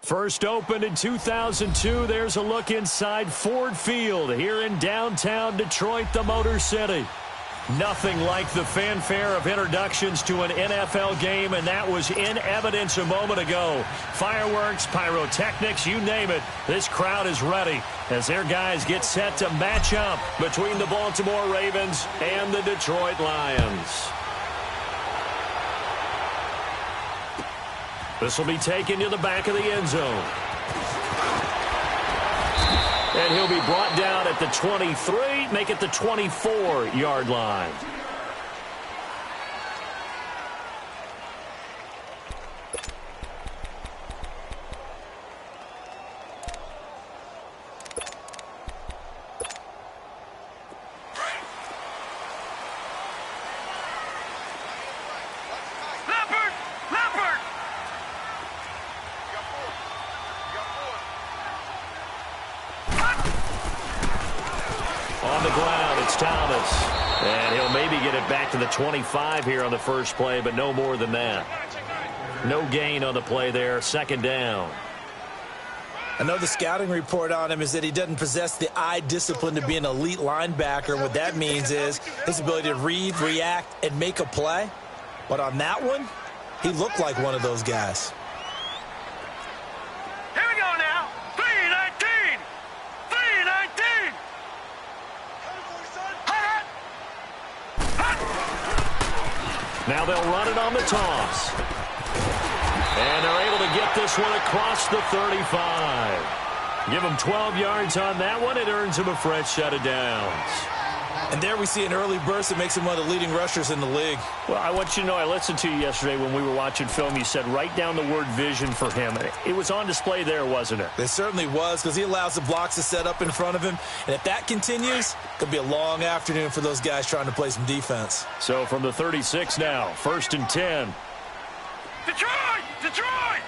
First opened in 2002, there's a look inside Ford Field here in downtown Detroit, the Motor City. Nothing like the fanfare of introductions to an NFL game, and that was in evidence a moment ago. Fireworks, pyrotechnics, you name it. This crowd is ready as their guys get set to match up between the Baltimore Ravens and the Detroit Lions. This will be taken to the back of the end zone. And he'll be brought down at the 23, make it the 24-yard line. On the ground, it's Thomas. And he'll maybe get it back to the 25 here on the first play, but no more than that. No gain on the play there, second down. I know the scouting report on him is that he doesn't possess the eye discipline to be an elite linebacker. And what that means is his ability to read, react, and make a play. But on that one, he looked like one of those guys. Here we go now. 3-19. 3-19. Now they'll run it on the toss. And they're able to get this one across the 35. Give them 12 yards on that one. It earns them a fresh set of downs. And there we see an early burst that makes him one of the leading rushers in the league. Well, I want you to know, I listened to you yesterday when we were watching film. You said write down the word vision for him. It was on display there, wasn't it? It certainly was, because he allows the blocks to set up in front of him. And if that continues, it could be a long afternoon for those guys trying to play some defense. So from the 36 now, 1st and 10. Detroit! Detroit!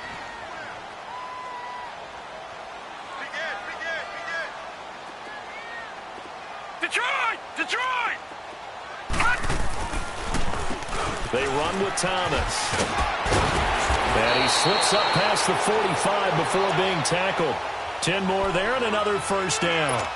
Detroit! Detroit! They run with Thomas. And he slips up past the 45 before being tackled. 10 more there and another first down.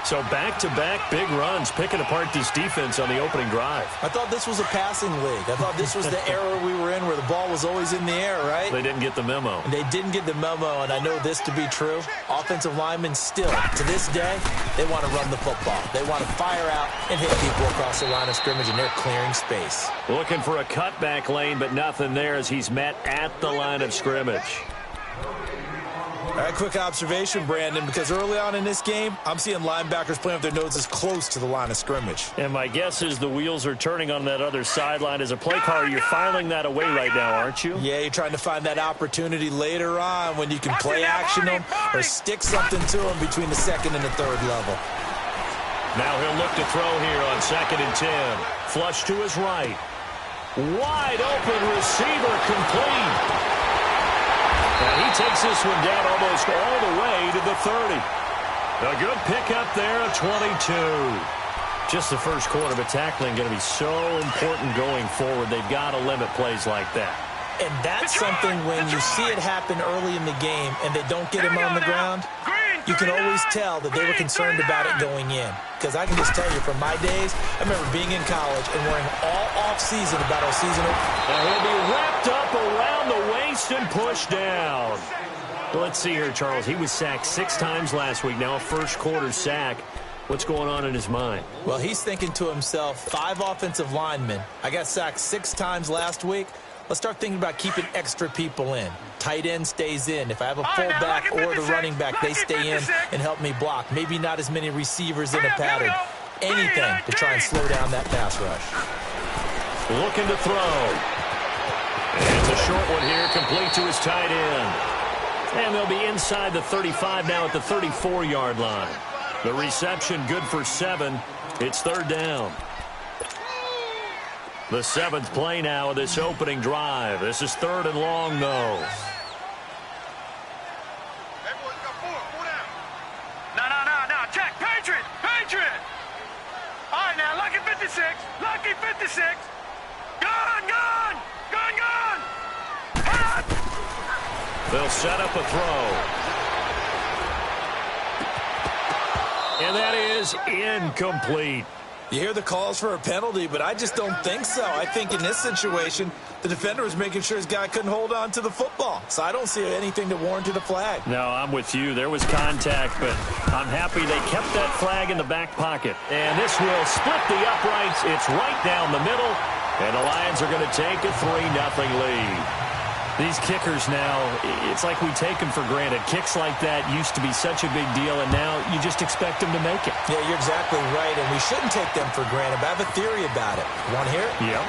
So back-to-back big runs, picking apart this defense on the opening drive. I thought this was a passing league. I thought this was the era we were in where the ball was always in the air, right? They didn't get the memo. And they didn't get the memo, and I know this to be true. Offensive linemen still, to this day, they want to run the football. They want to fire out and hit people across the line of scrimmage, and they're clearing space. Looking for a cutback lane, but nothing there as he's met at the line of scrimmage. All right, quick observation, Brandon, because early on in this game, I'm seeing linebackers playing with their noses close to the line of scrimmage. And my guess is the wheels are turning on that other sideline. As a play caller, you're filing that away right now, aren't you? Yeah, you're trying to find that opportunity later on when you can play action them or stick something to them between the second and the third level. Now he'll look to throw here on 2nd and 10. Flush to his right. Wide open receiver complete. And he takes this one down almost all the way to the 30. A good pickup there at 22. Just the first quarter, but tackling going to be so important going forward. They've got to limit plays like that. And that's something when you see it happen early in the game and they don't get him on the ground, you can always tell that they were concerned about it going in. Because I can just tell you from my days, I remember being in college and worrying all off-season about our season. And he'll be wrapped up around the waist and pushed down. Well, let's see here, Charles. He was sacked 6 times last week. Now a first quarter sack. What's going on in his mind? Well, he's thinking to himself, 5 offensive linemen. I got sacked 6 times last week. Let's start thinking about keeping extra people in. Tight end stays in. If I have a fullback or the running back, they stay in and help me block. Maybe not as many receivers in a pattern. Anything to try and slow down that pass rush. Looking to throw. And it's a short one here, complete to his tight end. And they'll be inside the 35 now at the 34-yard line. The reception good for 7. It's 3rd down. The 7th play now of this opening drive. This is 3rd and long, though. No. Check. Patriot. All right, now, lucky 56. Lucky 56. Gone. They'll set up a throw. And that is incomplete. You hear the calls for a penalty, but I just don't think so. I think in this situation, the defender was making sure his guy couldn't hold on to the football. So I don't see anything that warranted a flag. No, I'm with you. There was contact, but I'm happy they kept that flag in the back pocket. And this will split the uprights. It's right down the middle, and the Lions are going to take a 3-0 lead. These kickers now, it's like we take them for granted. Kicks like that used to be such a big deal, and now you just expect them to make it. Yeah, you're exactly right, and we shouldn't take them for granted. But I have a theory about it. You want to hear it? Yep.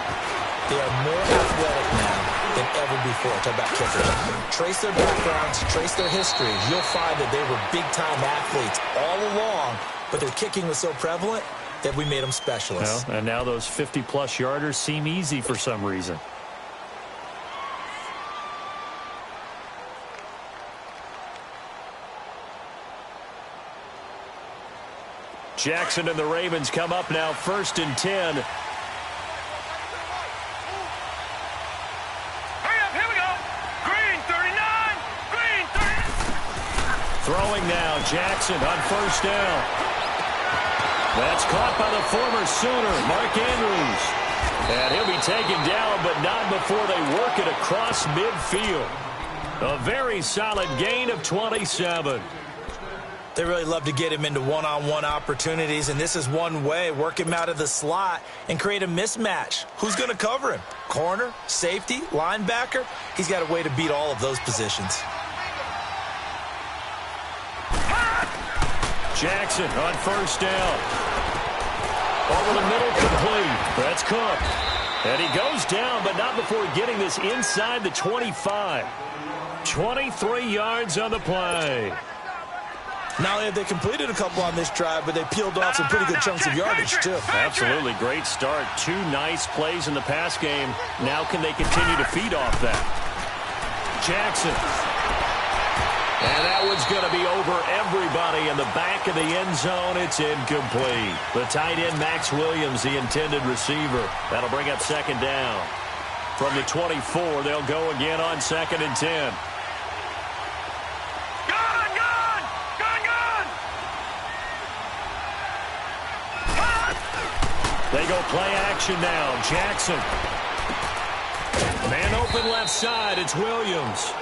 They are more athletic now than ever before. Talk about kickers. Trace their backgrounds, trace their history. You'll find that they were big-time athletes all along, but their kicking was so prevalent that we made them specialists. Well, and now those 50-plus yarders seem easy for some reason. Jackson and the Ravens come up now, 1st and 10. Hurry up, here we go. Green 39, green 30. Throwing now, Jackson on 1st down. That's caught by the former Sooner, Mark Andrews. And he'll be taken down, but not before they work it across midfield. A very solid gain of 27. They really love to get him into one-on-one opportunities, and this is one way. Work him out of the slot and create a mismatch. Who's going to cover him? Corner, safety, linebacker? He's got a way to beat all of those positions. Jackson on 1st down. Over the middle, complete. That's Cook. And he goes down, but not before getting this inside the 25. 23 yards on the play. Not only have they completed a couple on this drive, but they peeled off some pretty good chunks of yardage, too. Absolutely great start. 2 nice plays in the pass game. Now can they continue to feed off that? Jackson. And that one's going to be over everybody in the back of the end zone. It's incomplete. The tight end, Max Williams, the intended receiver. That'll bring up 2nd down. From the 24, they'll go again on 2nd and 10. They go play action now. Jackson. Man open left side. It's Williams.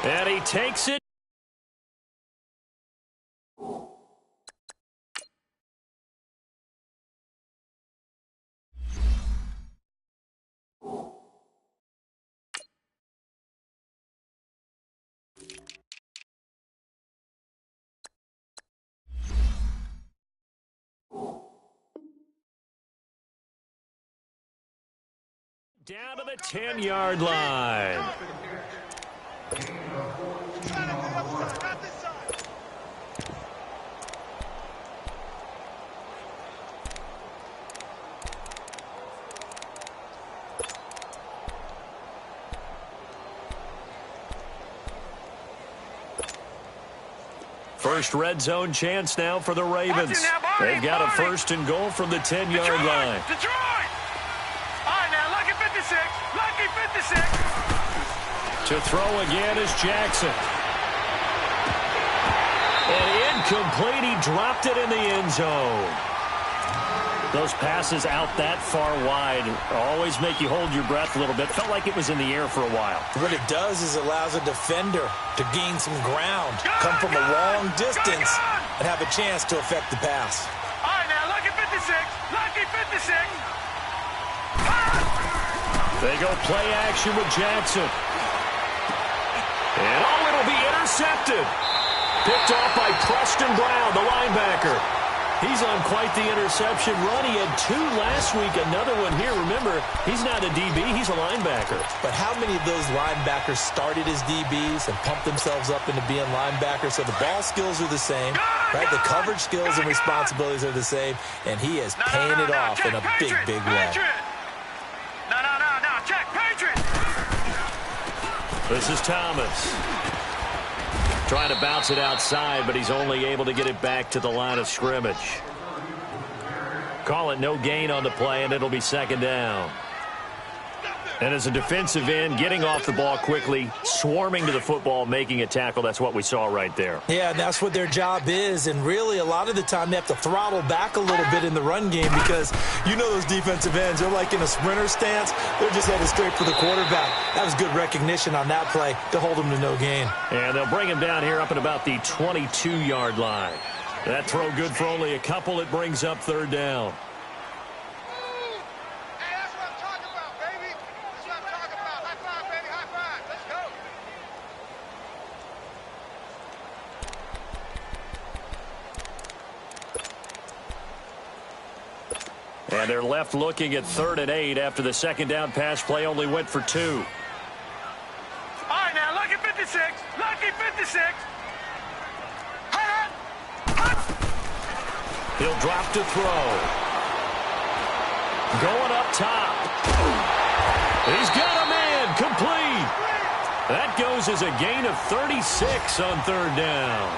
And he takes it. Down to the 10-yard line. First red zone chance now for the Ravens. They've got a 1st and goal from the 10-yard line. Detroit! Lucky 56. To throw again is Jackson. And incomplete. He dropped it in the end zone. Those passes out that far wide always make you hold your breath a little bit. Felt like it was in the air for a while. What it does is allows a defender to gain some ground, come from a long distance, and have a chance to affect the pass. All right, now, lucky 56. Lucky 56. They go play action with Jackson. And, oh, it'll be intercepted. Picked off by Preston Brown, the linebacker. He's on quite the interception run. He had 2 last week, another one here. Remember, he's not a DB, he's a linebacker. But how many of those linebackers started as DBs and pumped themselves up into being linebackers? So the ball skills are the same, right? The coverage skills and responsibilities are the same, and he is paying it off in a big, big way. No, check, Patriot. This is Thomas. Trying to bounce it outside, but he's only able to get it back to the line of scrimmage. Call it no gain on the play, and it'll be 2nd down. And as a defensive end, getting off the ball quickly, swarming to the football, making a tackle, that's what we saw right there. Yeah, and that's what their job is. And really, a lot of the time, they have to throttle back a little bit in the run game because you know those defensive ends, they're like in a sprinter stance. They're just headed straight for the quarterback. That was good recognition on that play to hold him to no gain. And they'll bring him down here up at about the 22-yard line. That throw good for only a couple. It brings up third down. And they're left looking at 3rd and 8 after the second down pass play only went for 2. All right, now, lucky 56. Lucky 56. He'll drop to throw. Going up top. He's got a man. Complete. That goes as a gain of 36 on 3rd down.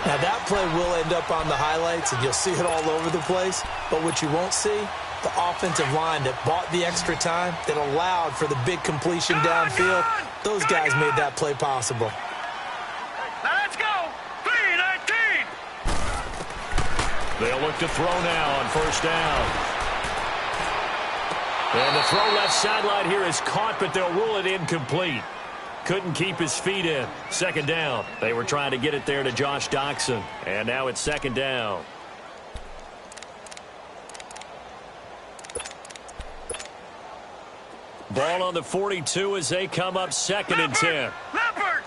Now, that play will end up on the highlights, and you'll see it all over the place. But what you won't see, the offensive line that bought the extra time, that allowed for the big completion downfield, those guys made that play possible. Now, let's go. 3-19. They'll look to throw now on 1st down. And the throw left sideline here is caught, but they'll rule it incomplete. Couldn't keep his feet in. 2nd down. They were trying to get it there to Josh Doxson. And now it's 2nd down. Ball on the 42 as they come up 2nd and 10. Leopard.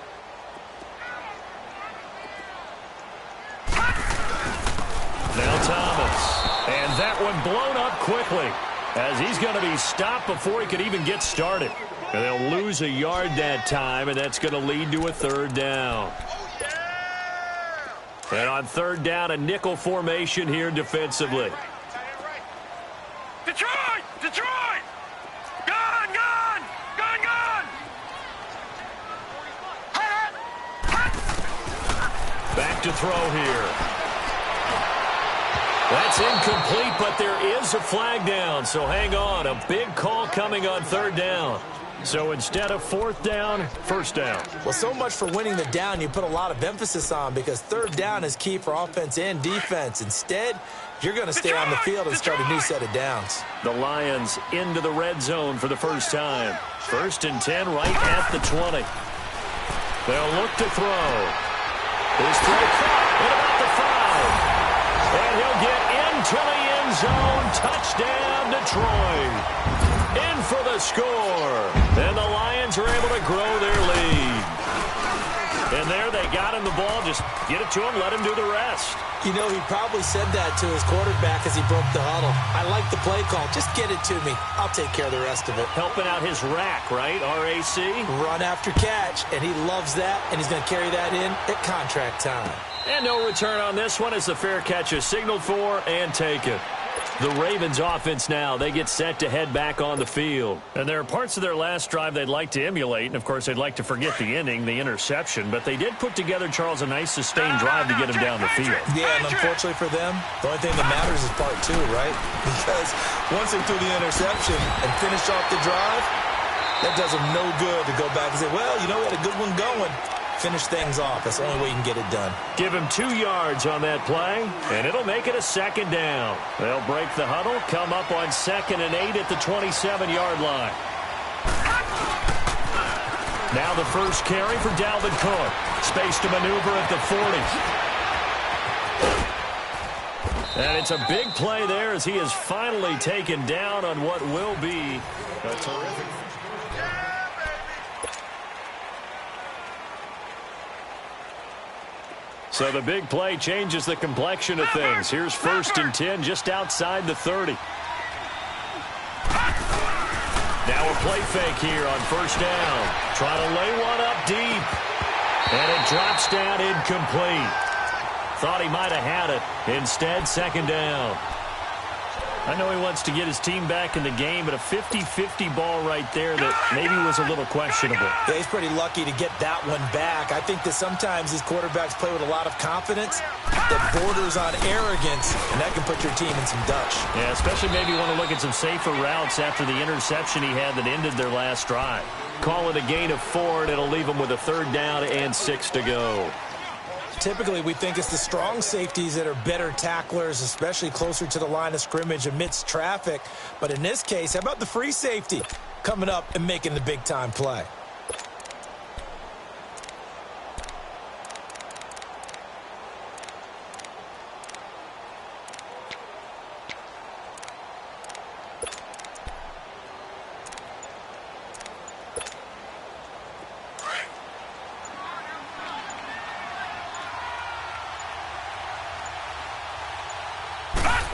Now Thomas. And that one blown up quickly as he's going to be stopped before he could even get started. And they'll lose a yard that time, and that's going to lead to a 3rd down. And on 3rd down, a nickel formation here defensively. Detroit! Detroit! Gun! Gun! Gun! Gun! Back to throw here. That's incomplete, but there is a flag down, so hang on. A big call coming on 3rd down. So instead of 4th down, 1st down. Well, so much for winning the down you put a lot of emphasis on because 3rd down is key for offense and defense. Instead, you're going to stay on the field and start a new set of downs. The Lions into the red zone for the first time. 1st and 10 right at the 20. They'll look to throw. His throw caught at about the 5. And he'll get into the end zone. Touchdown, Detroit. In for the score. And the Lions are able to grow their lead. And there they got him the ball. Just get it to him, let him do the rest. You know, he probably said that to his quarterback as he broke the huddle. I like the play call. Just get it to me. I'll take care of the rest of it. Helping out his rack, right? RAC? Run after catch. And he loves that. And he's going to carry that in at contract time. And no return on this one as the fair catch is signaled for and taken. The Ravens offense now, they get set to head back on the field. And there are parts of their last drive they'd like to emulate. And, of course, they'd like to forget the ending, the interception. But they did put together, Charles, a nice sustained drive to get him down the field. Yeah, and unfortunately for them, the only thing that matters is part 2, right? Because once they threw the interception and finished off the drive, that does them no good to go back and say, well, you know, we had a good one going. Finish things off. That's the only way you can get it done. Give him 2 yards on that play, and it'll make it a 2nd down. They'll break the huddle, come up on 2nd and 8 at the 27-yard line. Now the first carry for Dalvin Cook. Space to maneuver at the 40. And it's a big play there as he is finally taken down on what will be a terrific. So the big play changes the complexion of things. Here's 1st and 10 just outside the 30. Now a play fake here on 1st down. Trying to lay one up deep. And it drops down incomplete. Thought he might have had it. Instead, 2nd down. I know he wants to get his team back in the game, but a 50-50 ball right there that maybe was a little questionable. Yeah, he's pretty lucky to get that one back. I think that sometimes these quarterbacks play with a lot of confidence that borders on arrogance, and that can put your team in some dutch. Yeah, especially maybe want to look at some safer routes after the interception he had that ended their last drive. Call it a gain of 4, and it'll leave them with a 3rd down and 6 to go. Typically, we think it's the strong safeties that are better tacklers, especially closer to the line of scrimmage amidst traffic. But in this case, how about the free safety coming up and making the big-time play?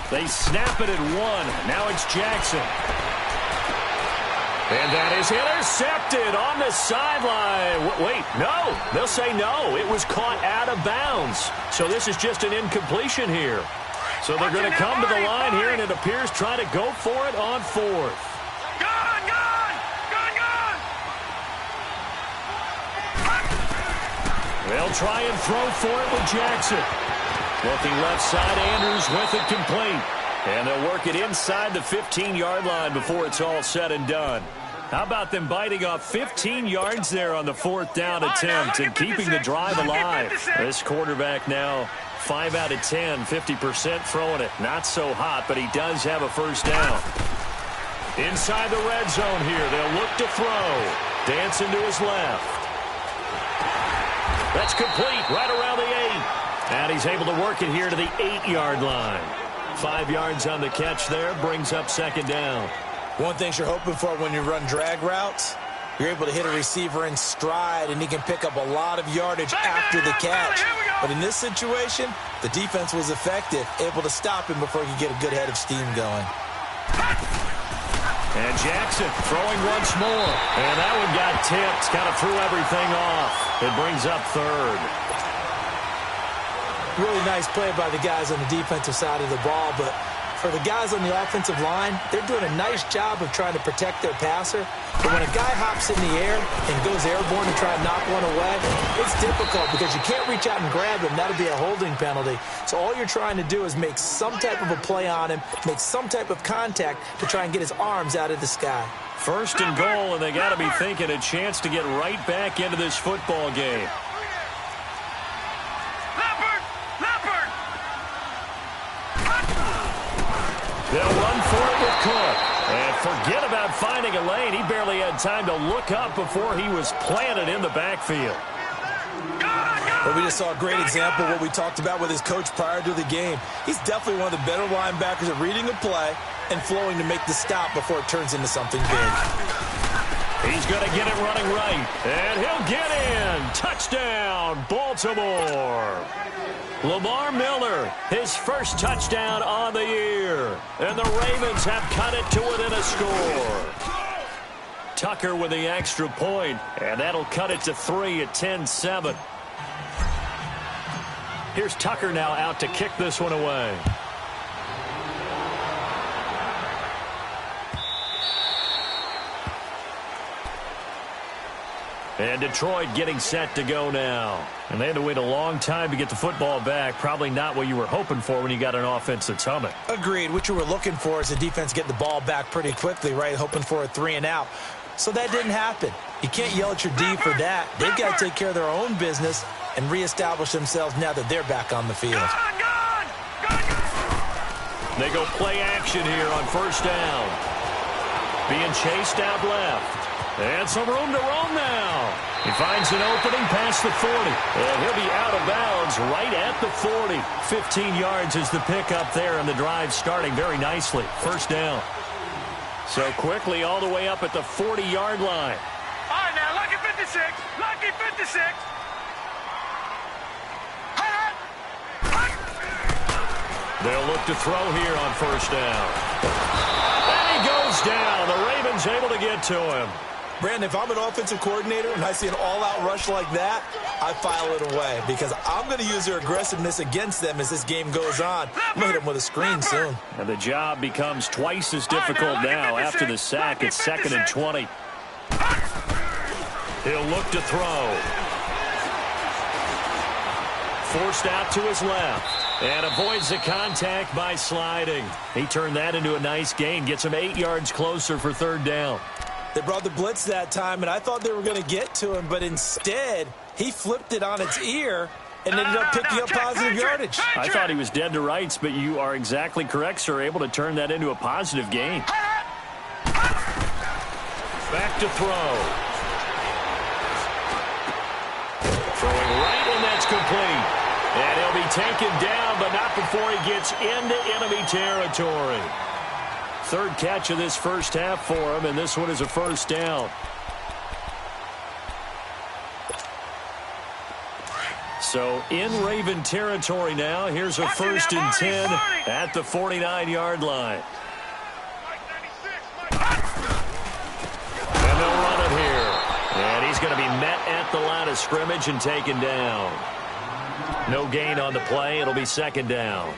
They snap it at 1. Now it's Jackson. And that is intercepted on the sideline. Wait, no. They'll say no. It was caught out of bounds. So this is just an incompletion here. So they're going to come to the line here, and it appears trying to go for it on 4th. They'll try and throw for it with Jackson. Looking left side, Andrews with it complete. And they'll work it inside the 15-yard line before it's all said and done. How about them biting off 15 yards there on the 4th down attempt and keeping the drive alive? This quarterback now 5 out of 10, 50% throwing it. Not so hot, but he does have a 1st down. Inside the red zone here, they'll look to throw. Dancing to his left. That's complete right around the 8. And he's able to work it here to the 8-yard line. 5 yards on the catch there, brings up 2nd down. One thing you're hoping for when you run drag routes, you're able to hit a receiver in stride, and he can pick up a lot of yardage after the catch. But in this situation, the defense was effective, able to stop him before he could get a good head of steam going. And Jackson throwing once more. And that one got tipped, kind of threw everything off. It brings up 3rd. Really nice play by the guys on the defensive side of the ball, but for the guys on the offensive line, they're doing a nice job of trying to protect their passer. But when a guy hops in the air and goes airborne to try and knock one away, it's difficult because you can't reach out and grab him. That'll be a holding penalty. So all you're trying to do is make some type of a play on him, make some type of contact to try and get his arms out of the sky. 1st and goal, and they got to be thinking a chance to get right back into this football game. They'll run for it with Cook. And forget about finding a lane. He barely had time to look up before he was planted in the backfield. Well, we just saw a great example of what we talked about with his coach prior to the game. He's definitely one of the better linebackers at reading a play and flowing to make the stop before it turns into something big. He's going to get it running right. And he'll get in. Touchdown, Baltimore. Lamar Miller, his 1st touchdown on the year. And the Ravens have cut it to within a score. Tucker with the extra point, and that'll cut it to 3 at 10-7. Here's Tucker now out to kick this one away. And Detroit getting set to go now. And they had to wait a long time to get the football back. Probably not what you were hoping for when you got an offense that's humming. Agreed. What you were looking for is the defense get the ball back pretty quickly, right? Hoping for a 3 and out. So that didn't happen. You can't yell at your D for that. They've got to take care of their own business and reestablish themselves now that they're back on the field. They go play action here on 1st down. Being chased out left. And some room to roam now. He finds an opening past the 40. And he'll be out of bounds right at the 40. 15 yards is the pickup there, and the drive starting very nicely. 1st down. So quickly all the way up at the 40-yard line. All right, now, lucky 56. Lucky 56. They'll look to throw here on 1st down. And he goes down. The Ravens able to get to him. Brandon, if I'm an offensive coordinator and I see an all-out rush like that, I file it away because I'm going to use their aggressiveness against them as this game goes on. I'm going to hit them with a screen soon. And the job becomes twice as difficult now after the sack. It's 2nd and 20. He'll look to throw. Forced out to his left. And avoids the contact by sliding. He turned that into a nice gain. Gets him 8 yards closer for 3rd down. They brought the blitz that time, and I thought they were going to get to him, but instead, he flipped it on its ear and ended up picking up positive yardage. I thought he was dead to rights, but you are exactly correct, sir. Able to turn that into a positive gain. Back to throw. Throwing right, and that's complete. And he'll be taken down, but not before he gets into enemy territory. 3rd catch of this first half for him, and this one is a 1st down. So in Raven territory now. Here's a 1st and 10 at the 49-yard line. And they'll run it here. And he's going to be met at the line of scrimmage and taken down. No gain on the play. It'll be 2nd down.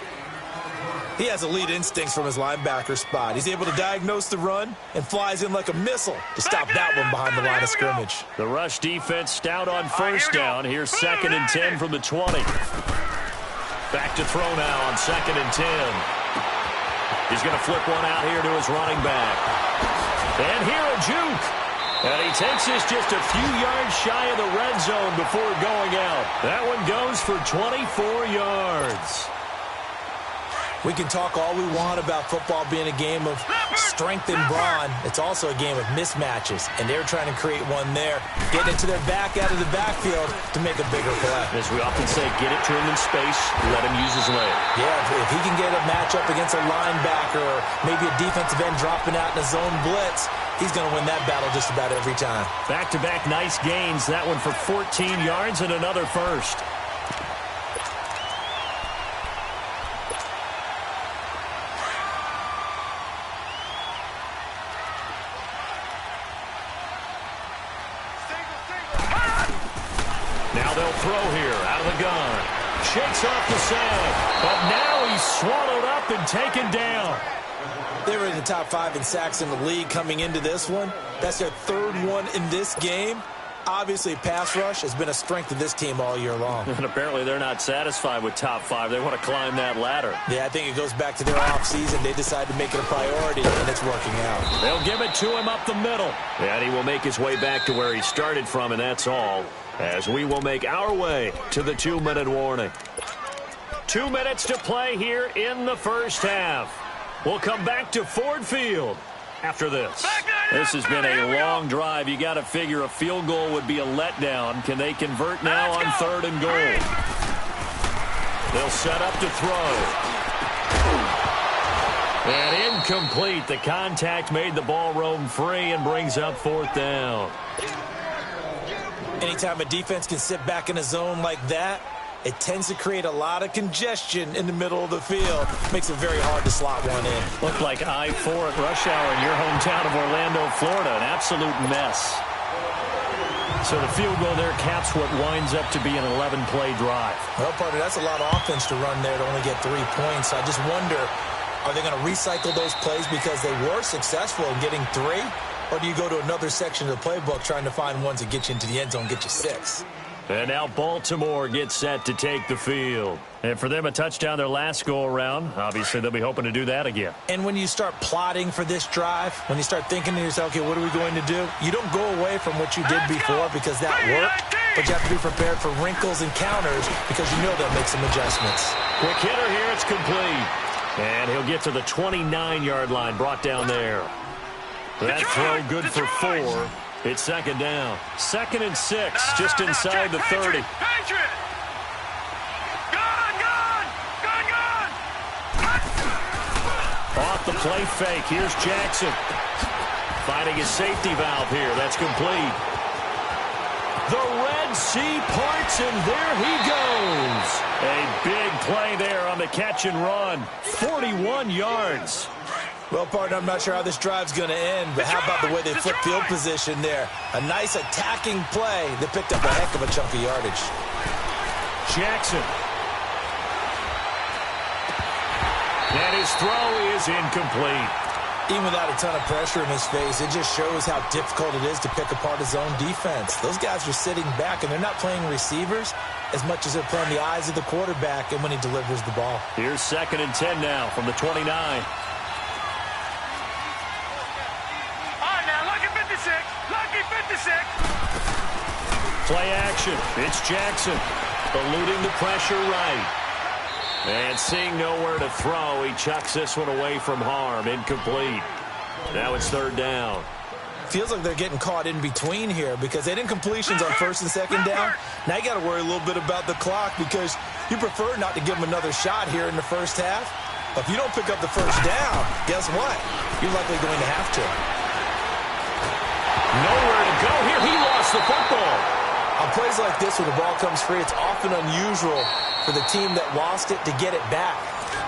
He has elite instincts from his linebacker spot. He's able to diagnose the run and flies in like a missile to stop that one behind the line of scrimmage. The rush defense stout on 1st down. Here's 2nd and 10 from the 20. Back to throw now on 2nd and 10. He's going to flip one out here to his running back. And here a juke. And he takes this just a few yards shy of the red zone before going out. That one goes for 24 yards. We can talk all we want about football being a game of strength and brawn. It's also a game of mismatches, and they're trying to create one there, getting it to their back out of the backfield to make a bigger play. As we often say, get it to him in space, let him use his leg. Yeah, if he can get a matchup against a linebacker or maybe a defensive end dropping out in a zone blitz, he's going to win that battle just about every time. Back-to-back nice gains. That one for 14 yards and another 1st. Now they'll throw here out of the gun. Shakes off the sand, but now he's swallowed up and taken down. They were in the top 5 in sacks in the league coming into this one. That's their 3rd one in this game. Obviously, pass rush has been a strength of this team all year long. And apparently they're not satisfied with top 5. They want to climb that ladder. Yeah, I think it goes back to their offseason. They decided to make it a priority, and it's working out. They'll give it to him up the middle. And he will make his way back to where he started from, and that's all. As we will make our way to the 2-minute warning. 2 minutes to play here in the first half. We'll come back to Ford Field after this. This has been a long drive. You got to figure a field goal would be a letdown. Can they convert now on 3rd and goal? They'll set up to throw. And incomplete. The contact made the ball roam free and brings up 4th down. Anytime a defense can sit back in a zone like that, it tends to create a lot of congestion in the middle of the field. Makes it very hard to slot one in. Looked like I-4 at rush hour in your hometown of Orlando, Florida. An absolute mess. So the field goal there caps what winds up to be an 11-play drive. Well, partner, that's a lot of offense to run there to only get 3 points. I just wonder, are they going to recycle those plays because they were successful in getting 3? Or do you go to another section of the playbook trying to find ones that get you into the end zone, get you 6? And now Baltimore gets set to take the field. And for them, a touchdown their last go-around. Obviously, they'll be hoping to do that again. And when you start plotting for this drive, when you start thinking to yourself, okay, what are we going to do? You don't go away from what you did before because that worked. But you have to be prepared for wrinkles and counters because you know they'll make some adjustments. Quick hitter here. It's complete. And he'll get to the 29-yard line, brought down there. That throw good for 4. It's 2nd down. 2nd and 6, just inside the 30. Off the play fake. Here's Jackson. Finding his safety valve here. That's complete. The Red Sea parts, and there he goes. A big play there on the catch and run. 41 yards. Well, partner, I'm not sure how this drive's going to end, but how about the way they flip field position there? A nice attacking play that picked up a heck of a chunk of yardage. Jackson. And his throw is incomplete. Even without a ton of pressure in his face, it just shows how difficult it is to pick apart his own defense. Those guys are sitting back, and they're not playing receivers as much as they're playing the eyes of the quarterback and when he delivers the ball. Here's 2nd and 10 now from the 29. Lucky 56. Play action. It's Jackson. Eluding the pressure right. And seeing nowhere to throw, he chucks this one away from harm. Incomplete. Now it's 3rd down. Feels like they're getting caught in between here because they did completions on 1st and 2nd down. Now you got to worry a little bit about the clock because you prefer not to give them another shot here in the first half. But if you don't pick up the 1st down, guess what? You're likely going to have to. Nowhere to go here. He lost the football. On plays like this, when the ball comes free, it's often unusual for the team that lost it to get it back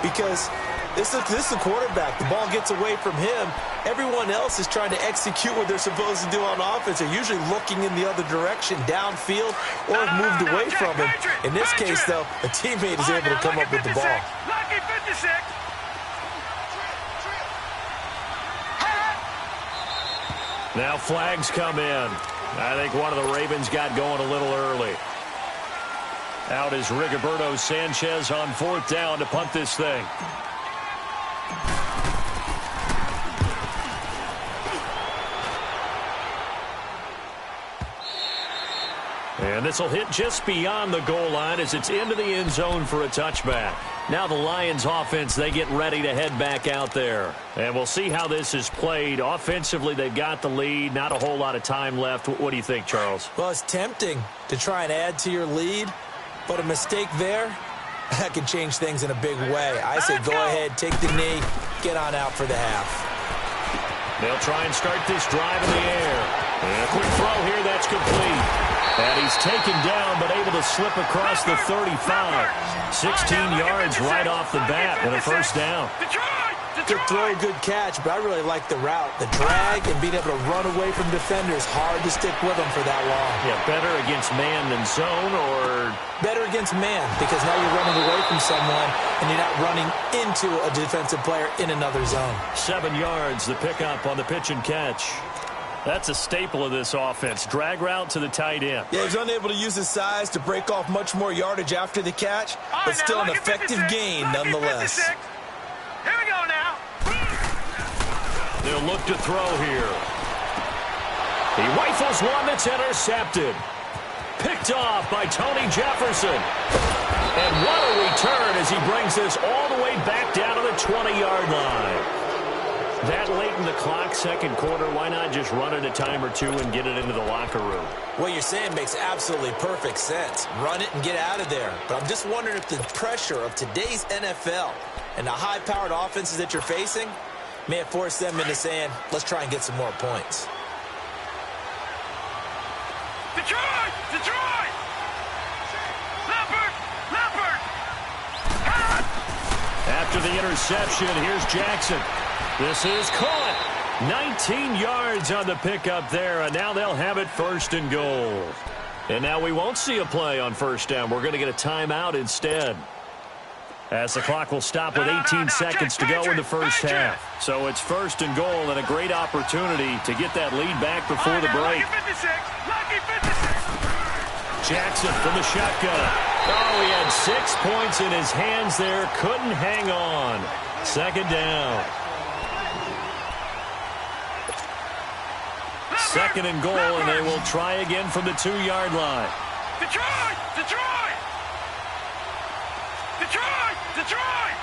because this is the quarterback. The ball gets away from him. Everyone else is trying to execute what they're supposed to do on offense. They're usually looking in the other direction, downfield, or have moved away from him. In this case, though, a teammate is able to come up with the ball. Lucky 56. Now flags come in. I think one of the Ravens got going a little early. Out is Rigoberto Sanchez on 4th down to punt this thing. And this will hit just beyond the goal line as it's into the end zone for a touchback. Now the Lions offense, they get ready to head back out there. And we'll see how this is played. Offensively, they've got the lead. Not a whole lot of time left. What do you think, Charles? Well, it's tempting to try and add to your lead, but a mistake there, that can change things in a big way. I say go ahead, take the knee, get on out for the half. They'll try and start this drive in the air. And a quick throw here, that's complete. And he's taken down, but able to slip across the 35. 16 yards right off the bat and a 1st down. Good throw, good catch, but I really like the route. The drag and being able to run away from defenders, hard to stick with them for that long. Yeah, better against man than zone, or? Better against man, because now you're running away from someone and you're not running into a defensive player in another zone. 7 yards, the pickup on the pitch and catch. That's a staple of this offense. Drag route to the tight end. Yeah, he's unable to use his size to break off much more yardage after the catch, but still an effective gain nonetheless. Here we go now. They'll look to throw here. He rifles one that's intercepted. Picked off by Tony Jefferson. And what a return as he brings this all the way back down to the 20-yard line. That late in the clock, 2nd quarter, why not just run it a time or two and get it into the locker room? What you're saying makes absolutely perfect sense. Run it and get out of there. But I'm just wondering if the pressure of today's NFL and the high-powered offenses that you're facing may have forced them into saying, let's try and get some more points. Detroit! Detroit! Leopard! Leopard! After the interception, here's Jackson. This is caught. 19 yards on the pickup there, and now they'll have it 1st and goal. And now we won't see a play on 1st down. We're going to get a timeout instead, as the clock will stop with 18 seconds to go in the first half. So it's 1st and goal and a great opportunity to get that lead back before the break. Lucky 56. Jackson from the shotgun. Oh, he had 6 points in his hands there. Couldn't hang on. 2nd down. 2nd and goal, and they will try again from the 2-yard line. Detroit! Detroit! Detroit! Detroit!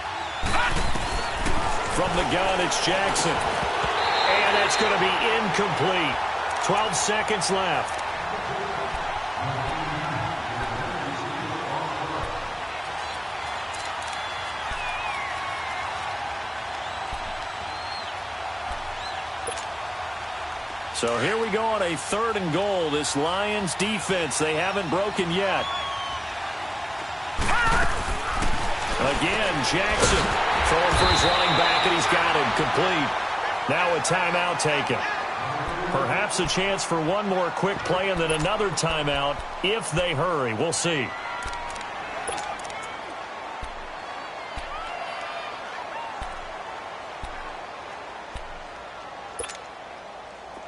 From the gun, it's Jackson. And that's going to be incomplete. 12 seconds left. So here we go on a 3rd and goal. This Lions defense, they haven't broken yet. Again, Jackson Throwing for his running back, and he's got him complete. Now a timeout taken. Perhaps a chance for one more quick play and then another timeout if they hurry. We'll see.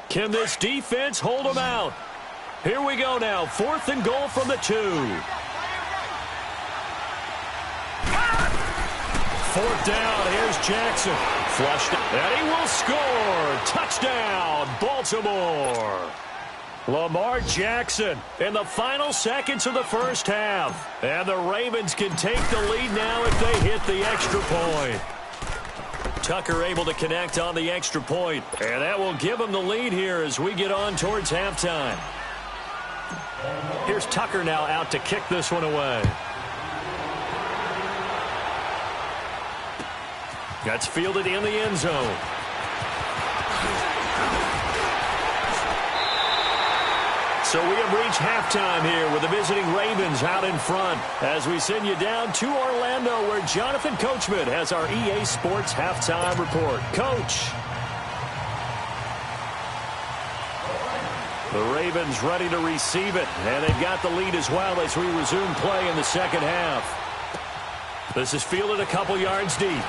Can this defense hold them out? Here we go now. 4th and goal from the 2. 4th down. Here's Jackson. Flushed. And he will score. Touchdown, Baltimore. Lamar Jackson in the final seconds of the first half. And the Ravens can take the lead now if they hit the extra point. Tucker able to connect on the extra point. And that will give him the lead here as we get on towards halftime. Here's Tucker now out to kick this one away. That's fielded in the end zone. So we have reached halftime here with the visiting Ravens out in front as we send you down to Orlando where Jonathan Coachman has our EA Sports halftime report. Coach. The Ravens ready to receive it, and they've got the lead as well as we resume play in the second half. This is fielded a couple yards deep.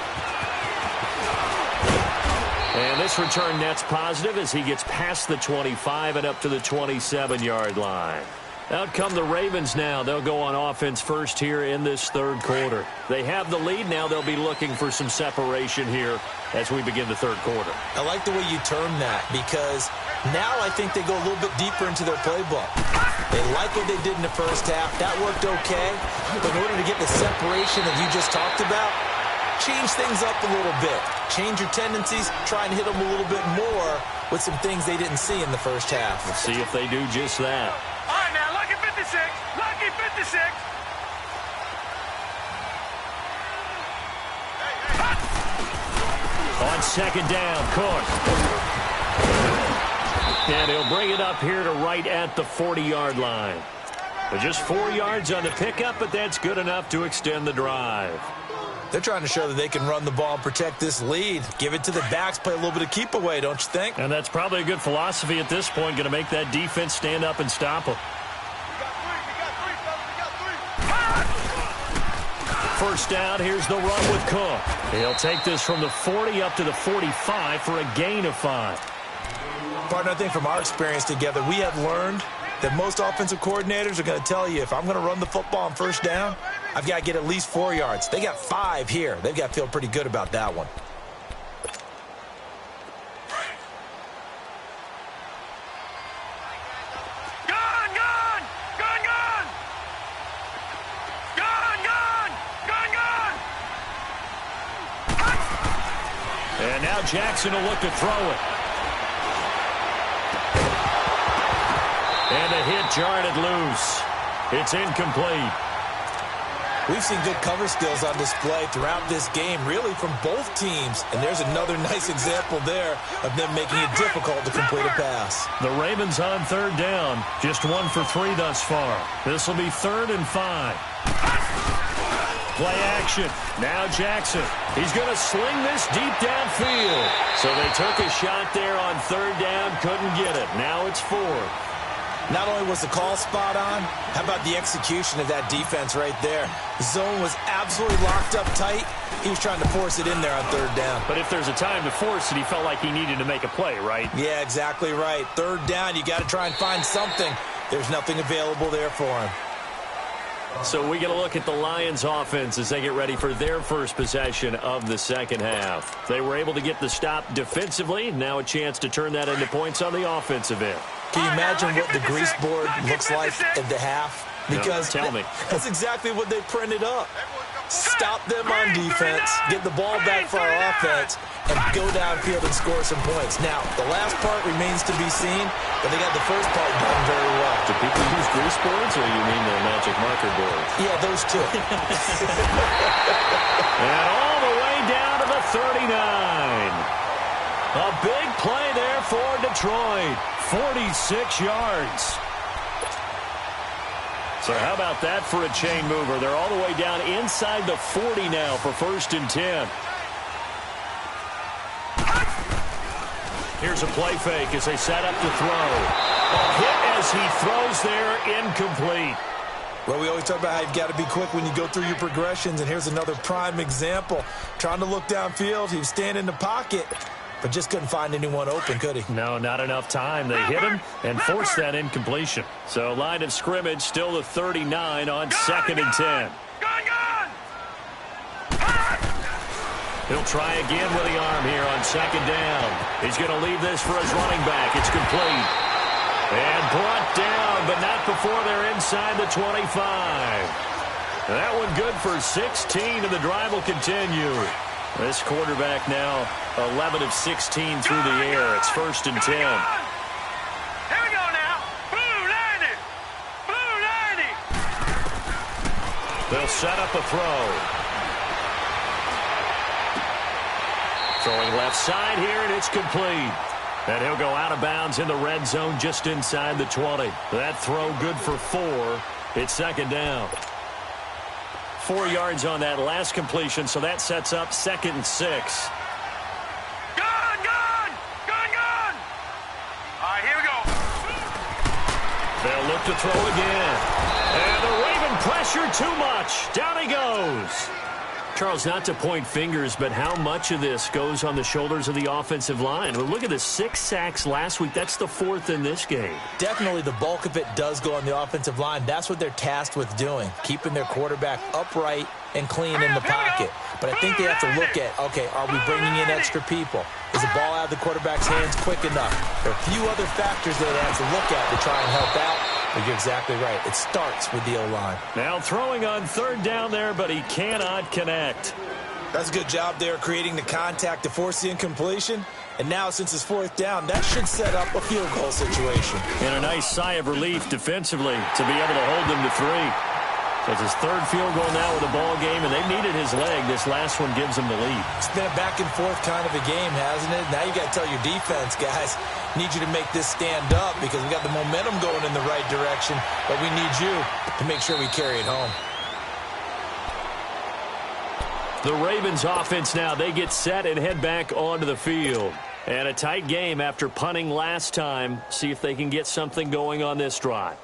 And this return net's positive as he gets past the 25 and up to the 27-yard line. Out come the Ravens now. They'll go on offense first here in this third quarter. They have the lead. Now they'll be looking for some separation here as we begin the third quarter. I like the way you term that because now I think they go a little bit deeper into their playbook. They like what they did in the first half. That worked okay. But in order to get the separation that you just talked about, change things up a little bit. Change your tendencies. Try and hit them a little bit more with some things they didn't see in the first half. Let's see if they do just that. All right, now, lucky 56. Lucky 56. On second down, Cook. And he'll bring it up here to right at the 40-yard line. But just 4 yards on the pickup, but that's good enough to extend the drive. They're trying to show that they can run the ball and protect this lead. Give it to the backs, play a little bit of keep away, don't you think? And that's probably a good philosophy at this point, going to make that defense stand up and stop them. First down, here's the run with Cook. He'll take this from the 40 up to the 45 for a gain of 5. Partner, I think from our experience together, we have learned that most offensive coordinators are going to tell you, if I'm going to run the football on first down, I've got to get at least 4 yards. They got 5 here. They've got to feel pretty good about that one. Gone, gone! Gone, gone! Gone, gone! Gone, gone! And now Jackson will look to throw it. And a hit jarred it loose. It's incomplete. We've seen good cover skills on display throughout this game, really from both teams. And there's another nice example there of them making it difficult to complete a pass. The Ravens on third down. Just 1 for 3 thus far. This will be 3rd and 5. Play action. Now Jackson. He's going to sling this deep downfield. So they took a shot there on third down. Couldn't get it. Now it's 4th. Not only was the call spot on, how about the execution of that defense right there? The zone was absolutely locked up tight. He was trying to force it in there on third down. But if there's a time to force it, he felt like he needed to make a play, right? Yeah, exactly right. Third down, you got to try and find something. There's nothing available there for him. So we get a look at the Lions offense as they get ready for their first possession of the second half. They were able to get the stop defensively. Now a chance to turn that into points on the offensive end. Can you imagine what the grease board looks like at the half? Because tell me. That's exactly what they printed up. Stop them on defense, get the ball back for our offense, and go downfield and score some points. Now, the last part remains to be seen, but they got the first part done very well. Do people use grease boards, or you mean the magic marker board? Yeah, those two. And all the way down to the 39. A big play there for Detroit. 46 yards. So how about that for a chain mover? They're all the way down inside the 40 now for 1st and 10. Here's a play fake as they set up to throw. A hit as he throws there, incomplete. Well, we always talk about how you've got to be quick when you go through your progressions, and here's another prime example. Trying to look downfield, he was standing in the pocket, but just couldn't find anyone open, could he? No, not enough time. They hit him and forced that incompletion. So line of scrimmage still the 39 on 2nd and 10. He'll try again with the arm here on 2nd down. He's going to leave this for his running back. It's complete. And brought down, but not before they're inside the 25. That one good for 16, and the drive will continue. This quarterback now 11 of 16 through the air. It's 1st and 10. Here we go now. Blue 90. Blue 90. They'll set up a throw. Throwing left side here, and it's complete. And he'll go out of bounds in the red zone just inside the 20. That throw good for 4. It's 2nd down. 4 yards on that last completion, so that sets up 2nd and 6. Gun, gun, gun, gun. All right, here we go. They'll look to throw again. And the Raven pressure too much. Down he goes. Charles, not to point fingers, but how much of this goes on the shoulders of the offensive line? Well, look at the 6 sacks last week. That's the 4th in this game. Definitely the bulk of it does go on the offensive line. That's what they're tasked with doing, keeping their quarterback upright and clean in the pocket. But I think they have to look at, okay, are we bringing in extra people? Is the ball out of the quarterback's hands quick enough? There are a few other factors that they have to look at to try and help out. But you're exactly right. It starts with the O-line. Now throwing on 3rd down there, but he cannot connect. That's a good job there creating the contact to force the incompletion. And now, since it's 4th down, that should set up a field goal situation. And a nice sigh of relief defensively to be able to hold them to 3. So it's his 3rd field goal now with the ball game, and they've needed his leg. This last one gives them the lead. It's been a back-and-forth kind of a game, hasn't it? Now you got to tell your defense, guys, need you to make this stand up because we got the momentum going in the right direction, but we need you to make sure we carry it home. The Ravens offense now, they get set and head back onto the field. And a tight game after punting last time. See if they can get something going on this drive.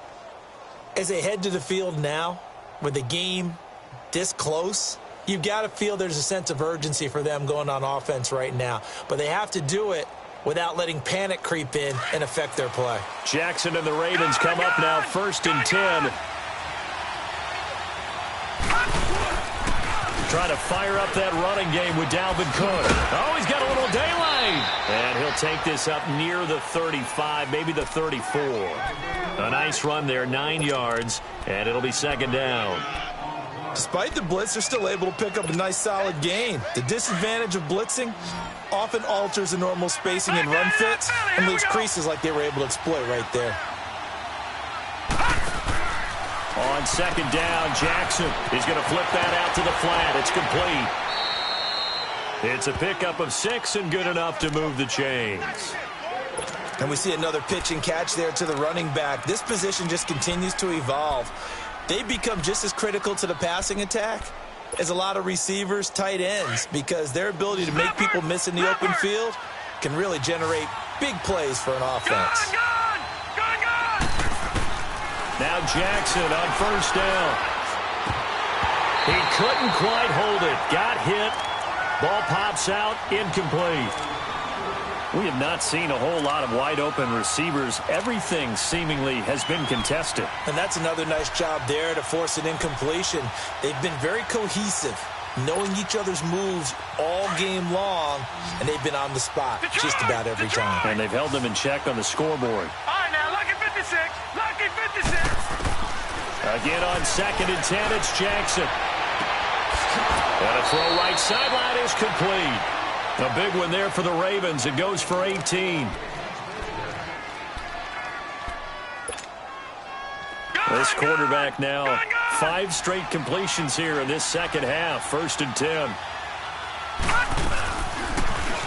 As they head to the field now, with the game this close, you've got to feel there's a sense of urgency for them going on offense right now. But they have to do it without letting panic creep in and affect their play. Jackson and the Ravens come up now 1st and 10. Trying to fire up that running game with Dalvin Cook. Oh, he's got a little daylight. And he'll take this up near the 35, maybe the 34. A nice run there, 9 yards, and it'll be 2nd down. Despite the blitz, they're still able to pick up a nice solid gain. The disadvantage of blitzing often alters the normal spacing and run fits and leaves creases like they were able to exploit right there. On 2nd down, Jackson is going to flip that out to the flat. It's complete. It's a pickup of 6 and good enough to move the chains. And we see another pitch and catch there to the running back. This position just continues to evolve. They've become just as critical to the passing attack as a lot of receivers, tight ends, because their ability to make people miss in the open field can really generate big plays for an offense. Now Jackson on 1st down. He couldn't quite hold it. Got hit. Ball pops out. Incomplete. We have not seen a whole lot of wide-open receivers. Everything seemingly has been contested. And that's another nice job there to force an incompletion. They've been very cohesive, knowing each other's moves all game long, and they've been on the spot just about every time. And they've held them in check on the scoreboard. All right, now, lucky 56. Lucky 56. Again on 2nd and 10, it's Jackson. And a throw right sideline is complete. A big one there for the Ravens. It goes for 18. This quarterback now, 5 straight completions here in this 2nd half. 1st and 10.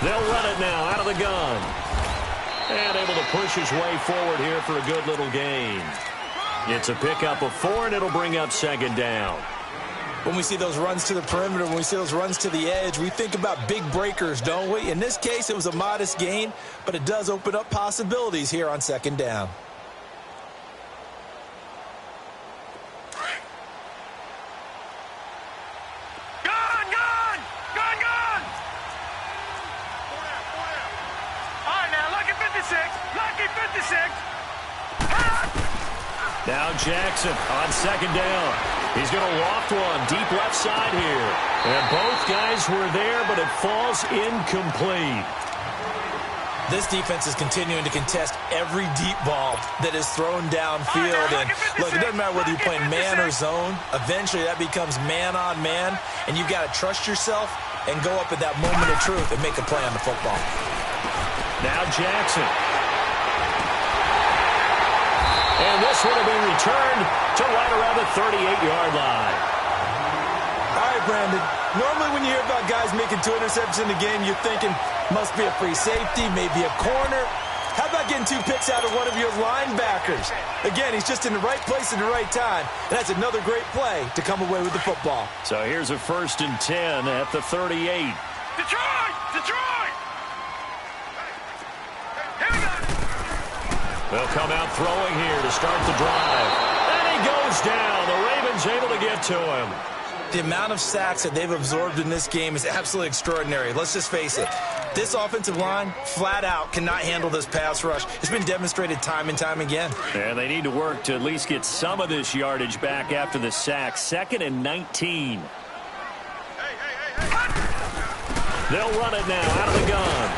They'll run it now out of the gun. And able to push his way forward here for a good little gain. It's a pickup of 4, and it'll bring up 2nd down. When we see those runs to the perimeter, when we see those runs to the edge, we think about big breakers, don't we? In this case, it was a modest gain, but it does open up possibilities here on second down. Now Jackson on second down. He's going to loft one deep left side here. And both guys were there, but it falls incomplete. This defense is continuing to contest every deep ball that is thrown downfield. And look, it doesn't matter whether you're playing man or zone. Eventually that becomes man on man. And you've got to trust yourself and go up at that moment of truth and make a play on the football. Now Jackson. And this one will be returned to right around the 38-yard line. All right, Brandon. Normally when you hear about guys making 2 interceptions in the game, you're thinking must be a free safety, maybe a corner. How about getting 2 picks out of one of your linebackers? Again, he's just in the right place at the right time. And that's another great play to come away with the football. So here's a 1st and 10 at the 38. Detroit! Detroit! Here we go! They'll come out throwing here to start the drive. And he goes down. The Ravens able to get to him. The amount of sacks that they've absorbed in this game is absolutely extraordinary. Let's just face it. This offensive line, flat out, cannot handle this pass rush. It's been demonstrated time and time again. And they need to work to at least get some of this yardage back after the sack. 2nd and 19. They'll run it now out of the gun.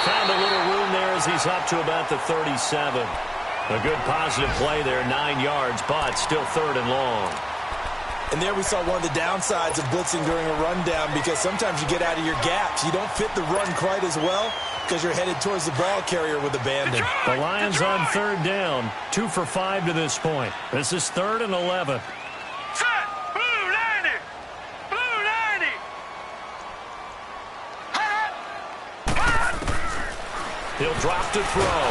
Found a little room there as he's up to about the 37. A good positive play there, 9 yards, but still 3rd and long. And there we saw one of the downsides of blitzing during a rundown, because sometimes you get out of your gaps. You don't fit the run quite as well because you're headed towards the ball carrier with abandon. The Lions on 3rd down, 2 for 5 to this point. This is 3rd and 11. Set! Blue 90! Blue 90! He'll drop to throw.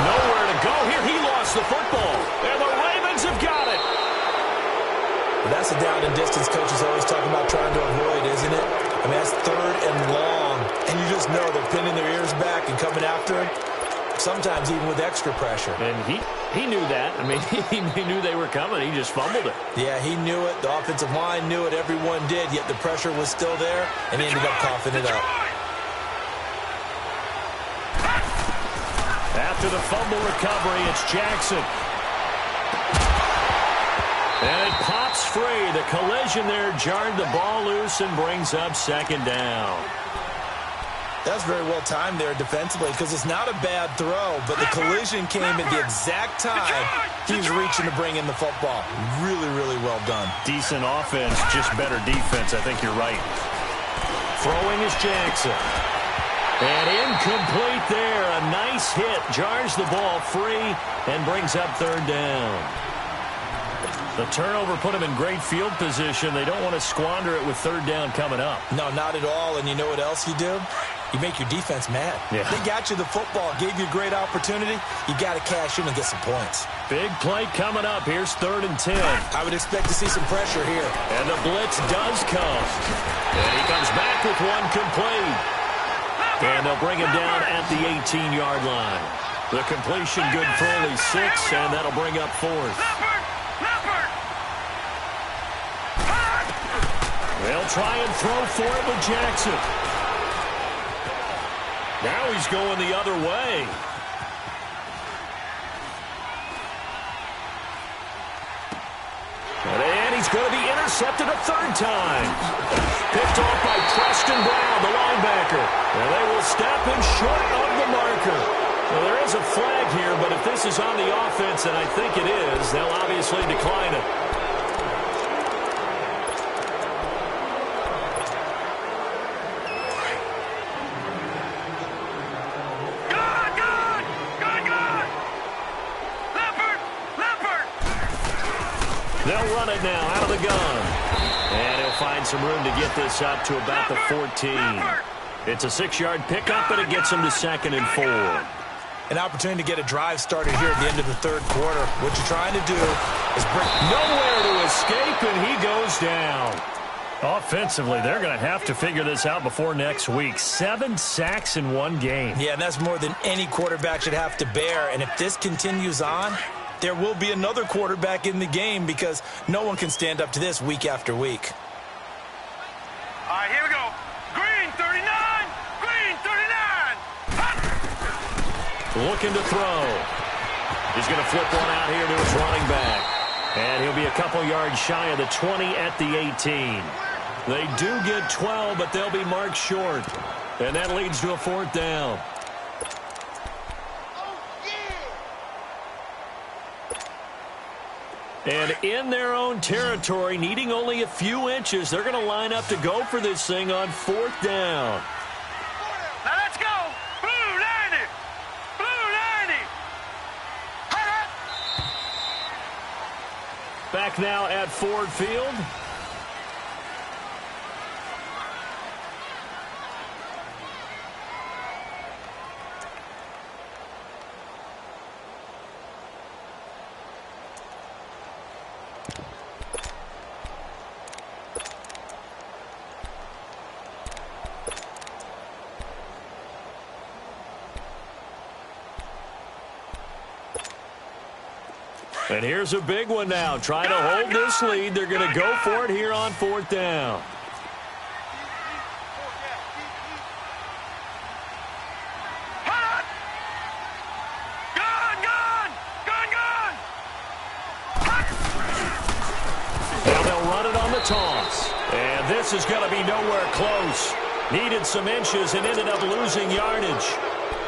Nowhere to go here. He lost the football. And the Ravens have got it. That's a down and distance coach is always talking about trying to avoid, isn't it? I mean, that's 3rd and long. And you just know they're pinning their ears back and coming after him, sometimes even with extra pressure. And he knew that. I mean, he knew they were coming. He just fumbled it. Yeah, he knew it. The offensive line knew it. Everyone did, yet the pressure was still there, and he ended up coughing it up. After the fumble recovery, it's Jackson. And it pops free. The collision there jarred the ball loose and brings up 2nd down. That's very well timed there defensively, because it's not a bad throw, but the collision came at the exact time he was reaching to bring in the football. Really, really well done. Decent offense, just better defense. I think you're right. Throwing is Jackson. And incomplete there. A nice hit. Jars the ball free and brings up 3rd down. The turnover put them in great field position. They don't want to squander it with 3rd down coming up. No, not at all. And you know what else you do? You make your defense mad. Yeah. They got you the football, gave you a great opportunity. You got to cash in and get some points. Big play coming up. Here's 3rd and 10. I would expect to see some pressure here. And the blitz does come. And he comes back with one complete. And they'll bring him down at the 18-yard line. The completion good for only 6, and that'll bring up 4th. They'll try and throw for it with Jackson. Now he's going the other way. And he's going to be intercepted a 3rd time. Picked off by Preston Brown, the linebacker. And they will stop him short of the marker. Well, there is a flag here, but if this is on the offense, and I think it is, they'll obviously decline it. They'll run it now out of the gun. And he'll find some room to get this up to about the 14. It's a 6-yard pickup, but it gets him to 2nd and 4. An opportunity to get a drive started here at the end of the third quarter. What you're trying to do is bring nowhere to escape, and he goes down. Offensively, they're going to have to figure this out before next week. 7 sacks in one game. Yeah, and that's more than any quarterback should have to bear. And if this continues on, there will be another quarterback in the game because no one can stand up to this week after week. All right, here we go. Green 39. Green 39. Looking to throw. He's going to flip one out here to his running back. And he'll be a couple yards shy of the 20 at the 18. They do get 12, but they'll be marked short. And that leads to a 4th down. And in their own territory, needing only a few inches, they're going to line up to go for this thing on 4th down. Now let's go. Blue 90. Blue 90. Back now at Ford Field. And here's a big one now. Trying to hold this lead. They're going to go for it here on 4th down. Now they'll run it on the toss. And this is going to be nowhere close. Needed some inches and ended up losing yardage.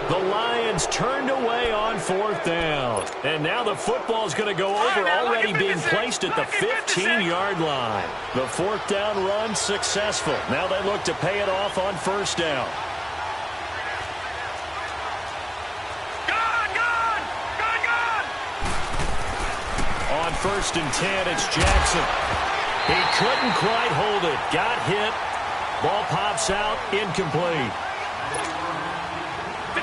The Lions turned away on 4th down. And now the football is going to go over, already being placed at the 15-yard line. The 4th down run successful. Now they look to pay it off on 1st down. On 1st and 10, it's Jackson. He couldn't quite hold it. Got hit. Ball pops out, incomplete.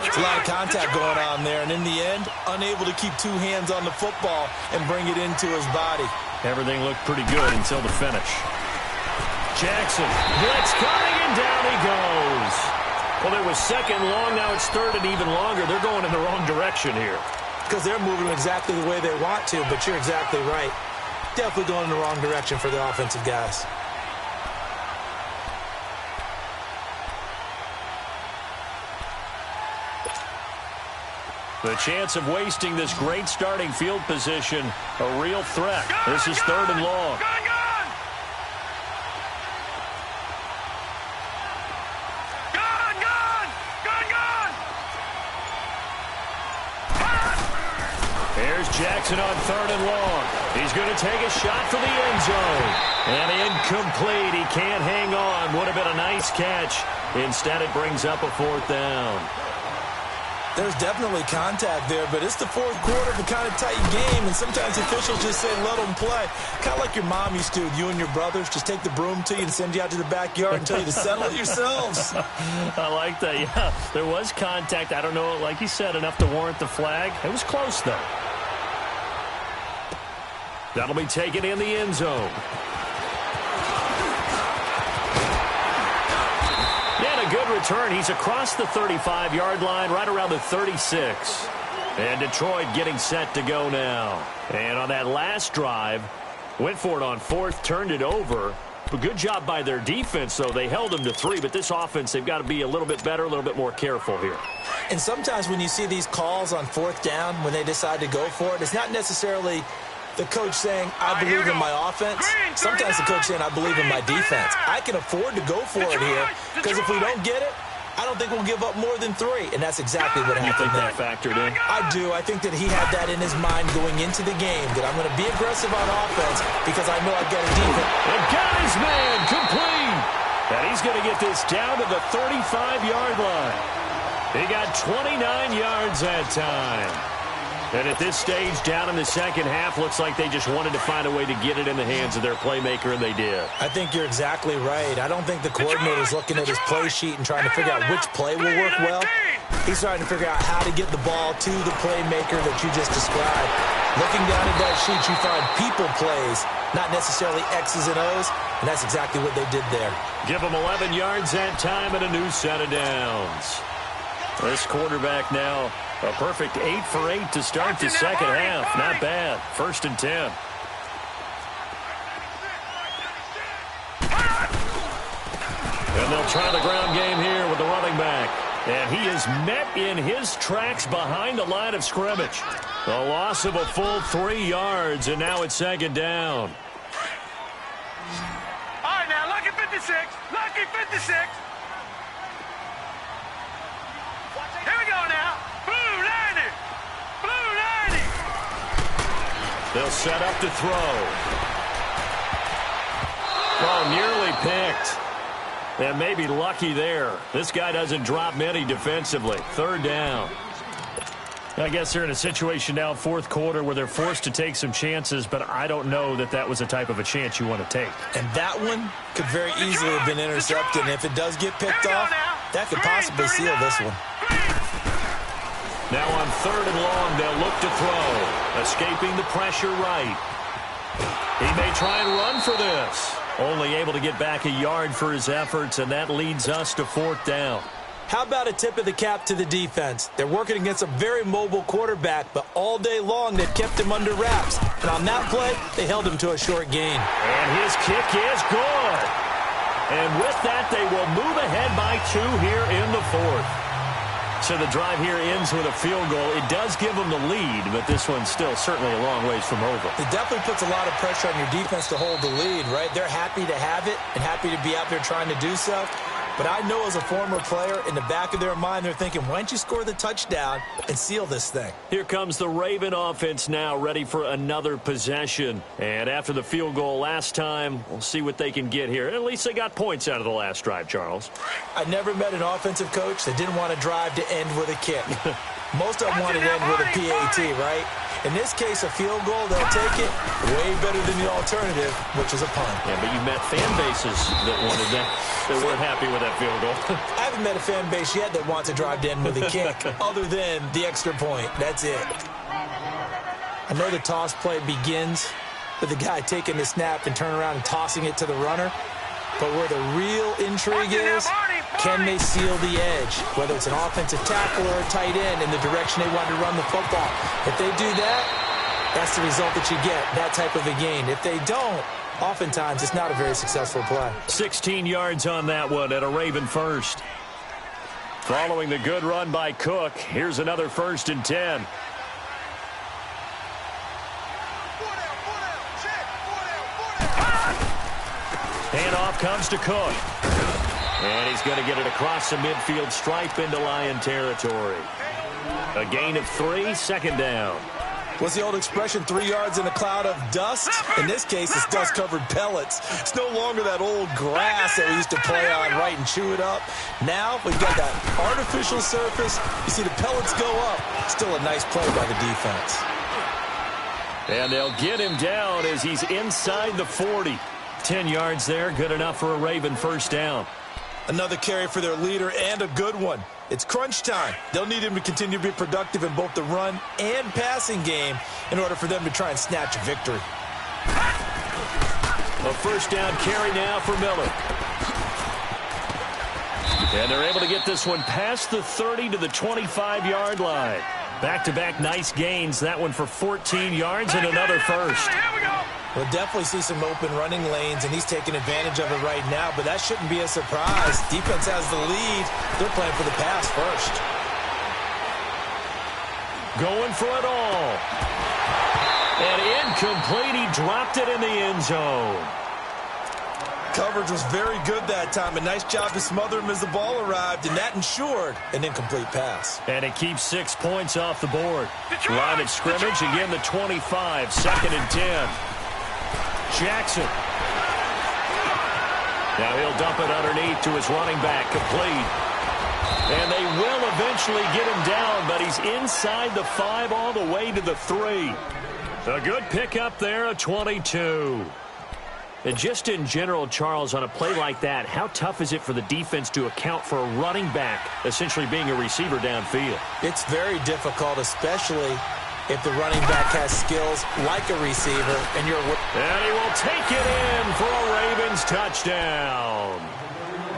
It's a lot of contact going on there, and in the end, unable to keep 2 hands on the football and bring it into his body. Everything looked pretty good until the finish. Jackson, blitz coming, and down he goes. Well, it was 2nd long, now it's 3rd and even longer. They're going in the wrong direction here. Because they're moving exactly the way they want to, but you're exactly right. Definitely going in the wrong direction for the offensive guys. The chance of wasting this great starting field position, a real threat. This is 3rd and long. Here's Jackson on 3rd and long. He's going to take a shot for the end zone. And incomplete. He can't hang on. Would have been a nice catch. Instead, it brings up a 4th down. There's definitely contact there, but it's the 4th quarter of a kind of tight game, and sometimes officials just say let them play. Kind of like your mom used to with you and your brothers. Just take the broom to you and send you out to the backyard and tell you to settle it yourselves. I like that, yeah. There was contact. I don't know, like you said, enough to warrant the flag. It was close, though. That'll be taken in the end zone. And a good return. He's across the 35-yard line, right around the 36. And Detroit getting set to go now. And on that last drive, went for it on 4th, turned it over. But good job by their defense, though. They held them to 3, but this offense, they've got to be a little bit better, a little bit more careful here. And sometimes when you see these calls on 4th down, when they decide to go for it, it's not necessarily the coach saying, I believe in my offense. Sometimes the coach saying, I believe in my defense. I can afford to go for it here because if we don't get it, I don't think we'll give up more than 3. And that's exactly what happened there. You think that factored in? I do. I think that he had that in his mind going into the game, that I'm going to be aggressive on offense because I know I've got a defense. And got his man complete. And he's going to get this down to the 35-yard line. He got 29 yards that time. And at this stage, down in the second half, looks like they just wanted to find a way to get it in the hands of their playmaker, and they did. I think you're exactly right. I don't think the coordinator's looking at his play sheet and trying to figure out which play will work well. He's trying to figure out how to get the ball to the playmaker that you just described. Looking down at that sheet, you find people plays, not necessarily X's and O's, and that's exactly what they did there. Give them 11 yards that time and a new set of downs. This quarterback now, a perfect 8 for 8 to start the second half. Not bad. 1st and 10. And they'll try the ground game here with the running back. And he is met in his tracks behind the line of scrimmage. A loss of a full 3 yards, and now it's 2nd down. All right, now, lucky 56. Lucky 56. Here we go now. Blue 90. Blue 90. They'll set up to throw. Oh, nearly picked. And maybe lucky there. This guy doesn't drop many defensively. 3rd down. I guess they're in a situation now, 4th quarter, where they're forced to take some chances, but I don't know that that was the type of a chance you want to take. And that one could very easily have been intercepted. And if it does get picked off, that could possibly seal this one. Now on 3rd and long, they'll look to throw. Escaping the pressure right. He may try and run for this. Only able to get back a yard for his efforts, and that leads us to 4th down. How about a tip of the cap to the defense? They're working against a very mobile quarterback, but all day long they've kept him under wraps. And on that play, they held him to a short gain. And his kick is good. And with that, they will move ahead by 2 here in the 4th. So the drive here ends with a field goal. It does give them the lead, but this one's still certainly a long ways from over. It definitely puts a lot of pressure on your defense to hold the lead, right? They're happy to have it and happy to be out there trying to do so. But I know as a former player, in the back of their mind, they're thinking, why don't you score the touchdown and seal this thing? Here comes the Raven offense now, ready for another possession. And after the field goal last time, we'll see what they can get here. At least they got points out of the last drive, Charles. I never met an offensive coach that didn't want to drive to end with a kick. Most of them wanted to end with a PAT, right? In this case, a field goal, they'll take it way better than the alternative, which is a punt. Yeah, but you met fan bases that wanted that. They weren't happy with that field goal. I haven't met a fan base yet that wants to drive to end with a kick, other than the extra point. That's it. I know the toss play begins with the guy taking the snap and turning around and tossing it to the runner. But where the real intrigue is, can they seal the edge? Whether it's an offensive tackle or a tight end in the direction they want to run the football. If they do that, that's the result that you get, that type of a gain. If they don't, oftentimes it's not a very successful play. 16 yards on that one at a Raven first. Following the good run by Cook, here's another 1st and 10. Handoff comes to Cook. And he's going to get it across the midfield stripe into Lion territory. A gain of 3, 2nd down. What's the old expression, 3 yards in a cloud of dust? In this case, it's dust-covered pellets. It's no longer that old grass that we used to play on, right, and chew it up. Now we've got that artificial surface. You see the pellets go up. Still a nice play by the defense. And they'll get him down as he's inside the 40. 10 yards there, good enough for a Raven 1st down. Another carry for their leader, and a good one. It's crunch time. They'll need him to continue to be productive in both the run and passing game in order for them to try and snatch a victory. A 1st down carry now for Miller. And they're able to get this one past the 30 to the 25-yard line. Back-to-back nice gains. That one for 14 yards and another 1st. Here we go. We'll definitely see some open running lanes, and he's taking advantage of it right now, but that shouldn't be a surprise. Defense has the lead. They're playing for the pass first. Going for it all. And incomplete. He dropped it in the end zone. Coverage was very good that time. A nice job to smother him as the ball arrived, and that ensured an incomplete pass. And it keeps 6 points off the board. Line of scrimmage, again the 25, 2nd and 10. Jackson. Now he'll dump it underneath to his running back, complete. And they will eventually get him down, but he's inside the 5 all the way to the 3. A good pickup there, a 22. And just in general, Charles, on a play like that, how tough is it for the defense to account for a running back essentially being a receiver downfield? It's very difficult, especially if the running back has skills like a receiver and you're... And he will take it in for a Ravens touchdown.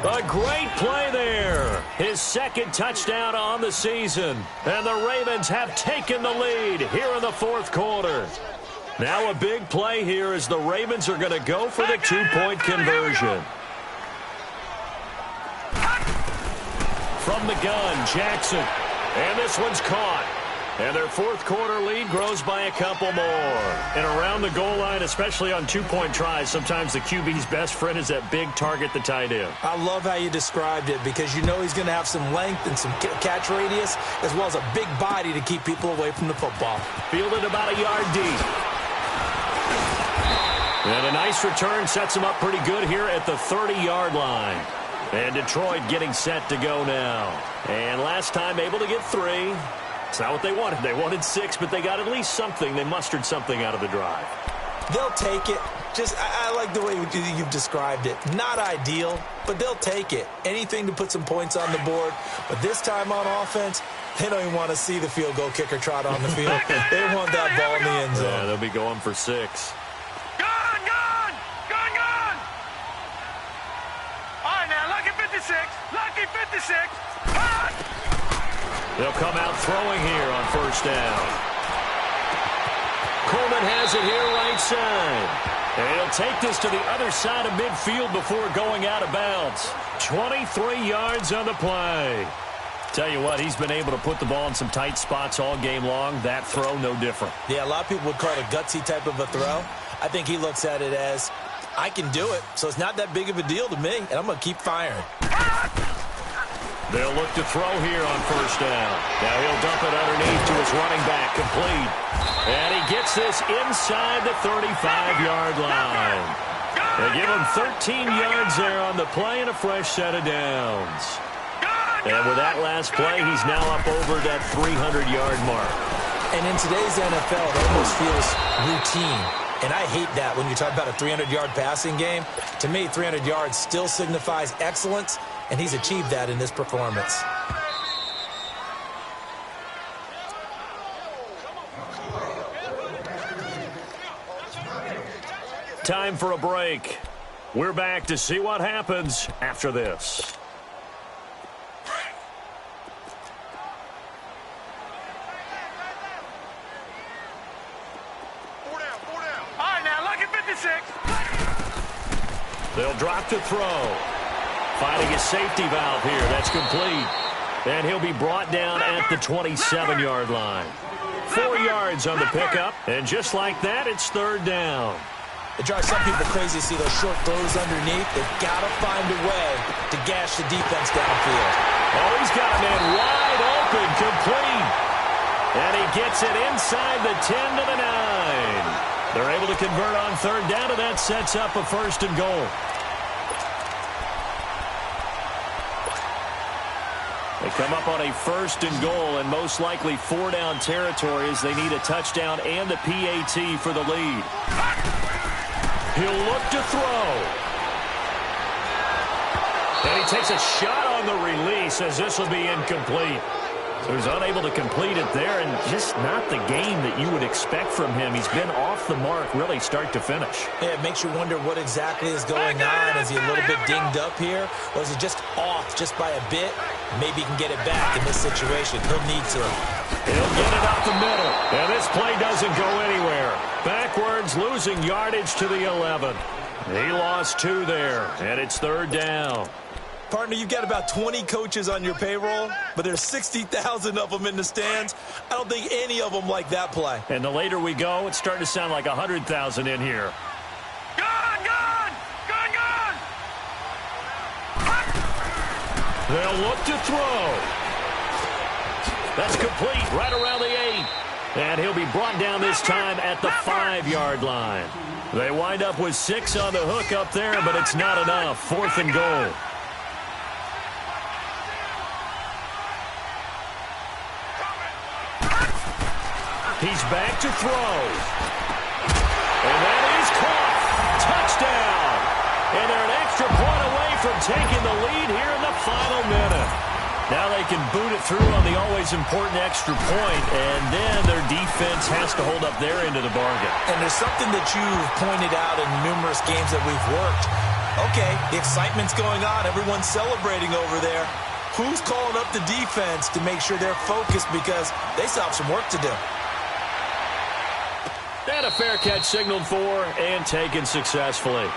A great play there. His second touchdown on the season. And the Ravens have taken the lead here in the fourth quarter. Now a big play here as the Ravens are going to go for the two-point conversion. From the gun, Jackson. And this one's caught. And their fourth quarter lead grows by a couple more. And around the goal line, especially on two-point tries, sometimes the QB's best friend is that big target, the tight end. I love how you described it because you know he's going to have some length and some catch radius as well as a big body to keep people away from the football. Fielded about a yard deep. And a nice return sets him up pretty good here at the 30-yard line. And Detroit getting set to go now. And last time able to get 3. It's not what they wanted. They wanted 6, but they got at least something. They mustered something out of the drive. They'll take it. I like the way you've described it. Not ideal, but they'll take it. Anything to put some points on the board. But this time on offense, they don't even want to see the field goal kicker trot on the field. They want that ball in the end zone. Yeah, they'll be going for 6. Gone! All right, now, lucky 56. Lucky 56. Hot! They'll come out throwing here on first down. Coleman has it here right side. And he'll take this to the other side of midfield before going out of bounds. 23 yards on the play. Tell you what, he's been able to put the ball in some tight spots all game long. That throw, no different. Yeah, a lot of people would call it a gutsy type of a throw. I think he looks at it as, I can do it, so it's not that big of a deal to me, and I'm going to keep firing. They'll look to throw here on first down. Now he'll dump it underneath to his running back, complete. And he gets this inside the 35-yard line. They give him 13 yards there on the play and a fresh set of downs. And with that last play, he's now up over that 300-yard mark. And in today's NFL, it almost feels routine. And I hate that when you talk about a 300-yard passing game. To me, 300 yards still signifies excellence, and he's achieved that in this performance. Time for a break. We're back to see what happens after this. They'll drop to throw. Finding a safety valve here. That's complete. And he'll be brought down at the 27-yard line. 4 yards on the pickup. And just like that, it's third down. It drives some people crazy to see those short throws underneath. They've got to find a way to gash the defense downfield. Oh, he's got a man wide open, complete. And he gets it inside the 10 to the 9. They're able to convert on third down, and that sets up a first and goal. They come up on a first and goal, and most likely 4-down territory as they need a touchdown and a PAT for the lead. He'll look to throw. And he takes a shot on the release as this will be incomplete. So he's unable to complete it there, and just not the game that you would expect from him. He's been off the mark really start to finish. Yeah, it makes you wonder what exactly is going on. Is he a little bit dinged up here, or is he just off just by a bit? Maybe he can get it back in this situation. He'll need to. He'll get it out the middle, and this play doesn't go anywhere. Backwards, losing yardage to the 11. He lost 2 there, and it's third down. Partner, you've got about 20 coaches on your payroll, but there's 60,000 of them in the stands. I don't think any of them like that play. And the later we go, it's starting to sound like 100,000 in here. Gone! They'll look to throw. That's complete right around the 8. And he'll be brought down this time at the 5-yard line. They wind up with 6 on the hook up there, but it's not enough. Fourth and goal. He's back to throw. And that is caught. Touchdown. And they're an extra point away from taking the lead here in the final minute. Now they can boot it through on the always important extra point, and then their defense has to hold up their end of the bargain. And there's something that you've pointed out in numerous games that we've worked. Okay, the excitement's going on. Everyone's celebrating over there. Who's calling up the defense to make sure they're focused because they still have some work to do? And a fair catch signaled for and taken successfully.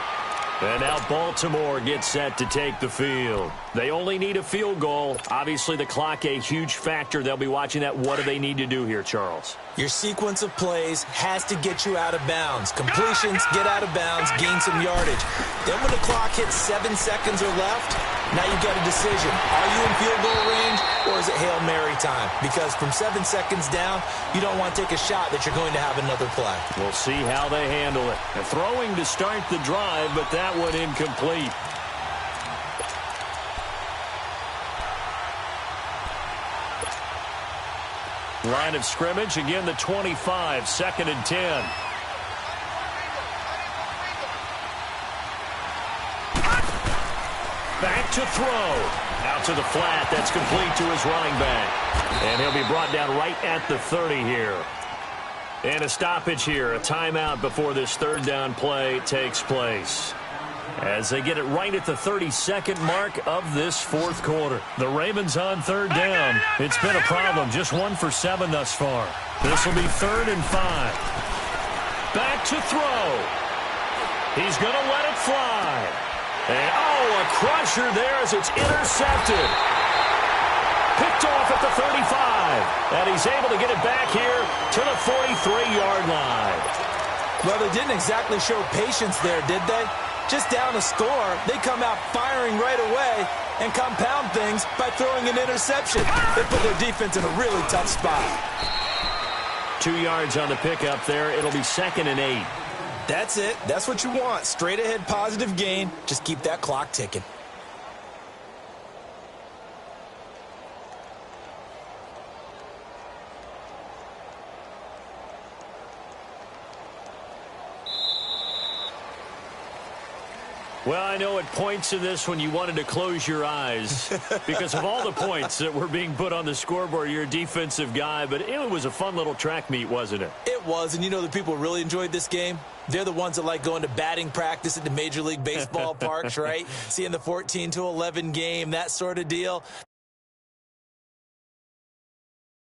And now Baltimore gets set to take the field. They only need a field goal. Obviously, the clock a huge factor. They'll be watching that. What do they need to do here, Charles? Your sequence of plays has to get you out of bounds. Completions, get out of bounds, gain some yardage. Then when the clock hits 7 seconds or left, now you've got a decision. Are you in field goal range or is it Hail Mary time? Because from 7 seconds down, you don't want to take a shot that you're going to have another play. We'll see how they handle it. They're throwing to start the drive, but that one incomplete. Line of scrimmage, again the 25, 2nd and 10. Back to throw. Out to the flat. That's complete to his running back. And he'll be brought down right at the 30 here. And a stoppage here, a timeout before this third down play takes place. As they get it right at the 32nd mark of this fourth quarter. The Ravens on third down. It's been a problem. Just 1 for 7 thus far. This will be 3rd and 5. Back to throw. He's going to let it fly. And, a crusher there as it's intercepted. Picked off at the 35. And he's able to get it back here to the 43-yard line. Well, they didn't exactly show patience there, did they? Just down a score, they come out firing right away and compound things by throwing an interception. They put their defense in a really tough spot. 2 yards on the pickup there. It'll be 2nd and 8. That's it. That's what you want. Straight ahead positive gain. Just keep that clock ticking. Well, I know at points in this when you wanted to close your eyes because of all the points that were being put on the scoreboard. You're a defensive guy, but it was a fun little track meet, wasn't it? It was, and you know the people really enjoyed this game? They're the ones that like going to batting practice at the Major League Baseball parks, right? Seeing the 14-11 game, that sort of deal.